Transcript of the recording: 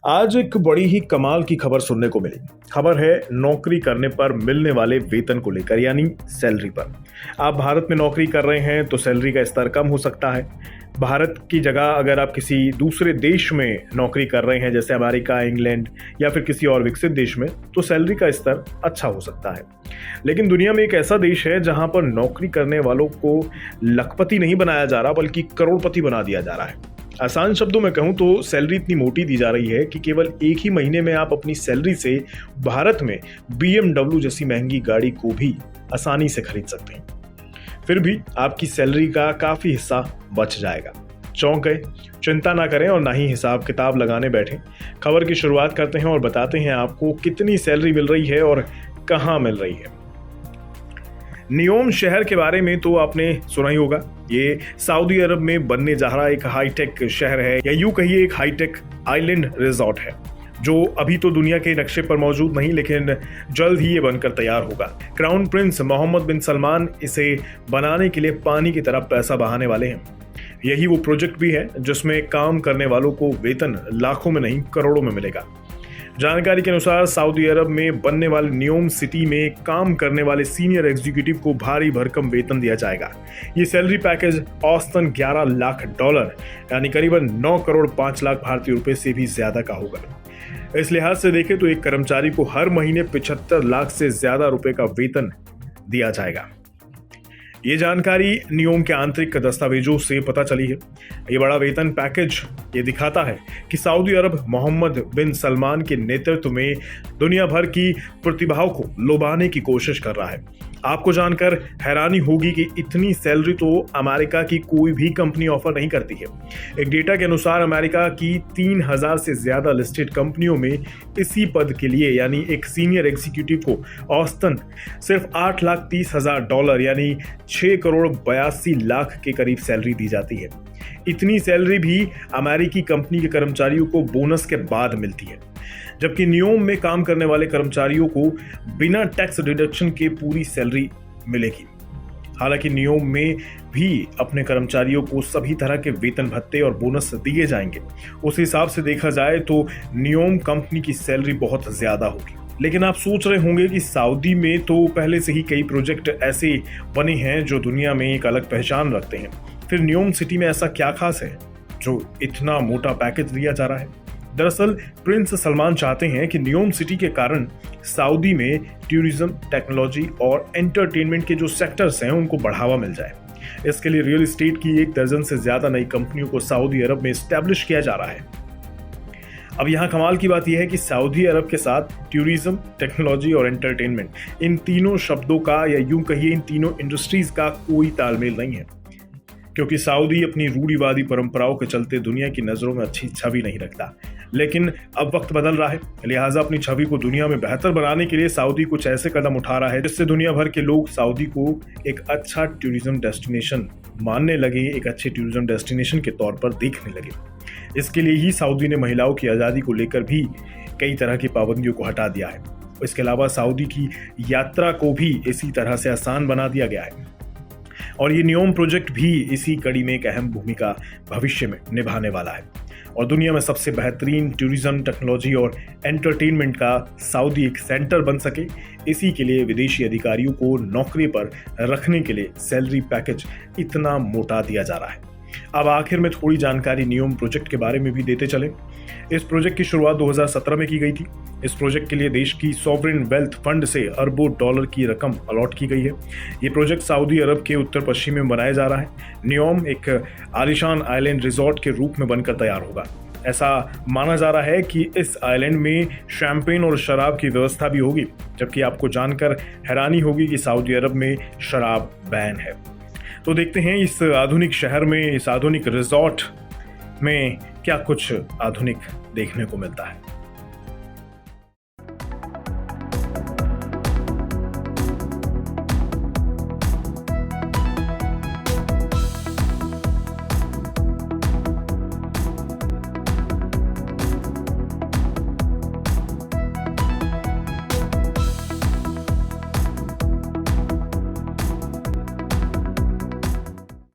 आज एक बड़ी ही कमाल की खबर सुनने को मिली। खबर है नौकरी करने पर मिलने वाले वेतन को लेकर, यानी सैलरी पर। आप भारत में नौकरी कर रहे हैं तो सैलरी का स्तर कम हो सकता है। भारत की जगह अगर आप किसी दूसरे देश में नौकरी कर रहे हैं, जैसे अमेरिका, इंग्लैंड या फिर किसी और विकसित देश में, तो सैलरी का स्तर अच्छा हो सकता है। लेकिन दुनिया में एक ऐसा देश है जहां पर नौकरी करने वालों को लखपति नहीं बनाया जा रहा, बल्कि करोड़पति बना दिया जा रहा है। आसान शब्दों में कहूं तो सैलरी इतनी मोटी दी जा रही है कि केवल एक ही महीने में आप अपनी सैलरी से भारत में BMW जैसी महंगी गाड़ी को भी आसानी से खरीद सकते हैं। फिर भी आपकी सैलरी का काफी हिस्सा बच जाएगा। चौंक गए? चिंता ना करें और ना ही हिसाब किताब लगाने बैठें। खबर की शुरुआत करते हैं और बताते हैं आपको कितनी सैलरी मिल रही है और कहां मिल रही है। नियोम शहर के बारे में तो आपने सुना ही होगा। ये सऊदी अरब में बनने जा रहा एक हाईटेक शहर है, या यूं कहिए एक हाईटेक आइलैंड रिजॉर्ट है, जो अभी तो दुनिया के नक्शे पर मौजूद नहीं, लेकिन जल्द ही ये बनकर तैयार होगा। क्राउन प्रिंस मोहम्मद बिन सलमान इसे बनाने के लिए पानी की तरह पैसा बहाने वाले हैं। यही वो प्रोजेक्ट भी है जिसमें काम करने वालों को वेतन लाखों में नहीं करोड़ों में मिलेगा। जानकारी के अनुसार सऊदी अरब में बनने वाले नियोम सिटी में काम करने वाले सीनियर एग्जीक्यूटिव को भारी भरकम वेतन दिया जाएगा। ये सैलरी पैकेज औसतन $11 लाख, यानी करीबन 9 करोड़ 5 लाख भारतीय रुपए से भी ज्यादा का होगा। इस लिहाज से देखें तो एक कर्मचारी को हर महीने 75 लाख से ज्यादा रुपए का वेतन दिया जाएगा। ये जानकारी नियोम के आंतरिक दस्तावेजों से पता चली है। ये बड़ा वेतन पैकेज ये दिखाता है कि सऊदी अरब मोहम्मद बिन सलमान के नेतृत्व में दुनिया भर की प्रतिभाओं को लुभाने की कोशिश कर रहा है। आपको जानकर हैरानी होगी कि इतनी सैलरी तो अमेरिका की कोई भी कंपनी ऑफर नहीं करती है। एक डेटा के अनुसार अमेरिका की 3000 से ज्यादा लिस्टेड कंपनियों में इसी पद के लिए, यानी एक सीनियर एग्जीक्यूटिव को औसतन सिर्फ $8,30,000 यानी 6 करोड़ 82 लाख के करीब सैलरी दी जाती है। इतनी सैलरी भी अमेरिकी कंपनी के कर्मचारियों को बोनस के बाद मिलती है, जबकि नियोम में काम करने वाले कर्मचारियों को बिना टैक्स डिडक्शन के पूरी सैलरी मिलेगी। हालांकि नियोम में भी अपने कर्मचारियों को सभी तरह के वेतन भत्ते और बोनस दिए जाएंगे। उस हिसाब से देखा जाए तो नियोम कंपनी की सैलरी बहुत ज्यादा होगी। लेकिन आप सोच रहे होंगे कि सऊदी में तो पहले से ही कई प्रोजेक्ट ऐसे बने हैं जो दुनिया में एक अलग पहचान रखते हैं। फिर नियोम सिटी में ऐसा क्या खास है जो इतना मोटा पैकेज दिया जा रहा है? दरअसल प्रिंस सलमान चाहते हैं कि नियोम सिटी के कारण सऊदी में टूरिज्म, टेक्नोलॉजी और एंटरटेनमेंट के जो सेक्टर्स हैं उनको बढ़ावा मिल जाए। इसके लिए रियल एस्टेट की 1 दर्जन से ज्यादा नई कंपनियों को सऊदी अरब में एस्टैब्लिश किया जा रहा है। अब यहाँ कमाल की बात यह है कि सऊदी अरब के साथ टूरिज्म, टेक्नोलॉजी और एंटरटेनमेंट, इन तीनों शब्दों का, या यूं कहिए इन तीनों इंडस्ट्रीज का कोई तालमेल नहीं है, क्योंकि सऊदी अपनी रूढ़िवादी परंपराओं के चलते दुनिया की नजरों में अच्छी छवि नहीं रखता। लेकिन अब वक्त बदल रहा है, लिहाजा अपनी छवि को दुनिया में बेहतर बनाने के लिए सऊदी कुछ ऐसे कदम उठा रहा है जिससे दुनिया भर के लोग सऊदी को एक अच्छा टूरिज्म डेस्टिनेशन मानने लगे, एक अच्छे टूरिज्म डेस्टिनेशन के तौर पर देखने लगे। इसके लिए ही सऊदी ने महिलाओं की आज़ादी को लेकर भी कई तरह की पाबंदियों को हटा दिया है। इसके अलावा सऊदी की यात्रा को भी इसी तरह से आसान बना दिया गया है, और ये नियोम प्रोजेक्ट भी इसी कड़ी में एक अहम भूमिका भविष्य में निभाने वाला है। और दुनिया में सबसे बेहतरीन टूरिज्म, टेक्नोलॉजी और एंटरटेनमेंट का सऊदी एक सेंटर बन सके, इसी के लिए विदेशी अधिकारियों को नौकरी पर रखने के लिए सैलरी पैकेज इतना मोटा दिया जा रहा है। अब आखिर में थोड़ी जानकारी नियोम प्रोजेक्ट के बारे में भी देते चले। इस प्रोजेक्ट की शुरुआत 2017 में की गई थी। इस प्रोजेक्ट के लिए देश की सॉवरेन वेल्थ फंड से अरबों डॉलर की रकम अलॉट की गई है। ये प्रोजेक्ट सऊदी अरब के उत्तर पश्चिम में बनाया जा रहा है। नियोम एक आलीशान आइलैंड रिजॉर्ट के रूप में बनकर तैयार होगा। ऐसा माना जा रहा है कि इस आइलैंड में शैंपेन और शराब की व्यवस्था भी होगी, जबकि आपको जानकर हैरानी होगी कि सऊदी अरब में शराब बैन है। तो देखते हैं इस आधुनिक शहर में, इस आधुनिक रिजॉर्ट में क्या कुछ आधुनिक देखने को मिलता है।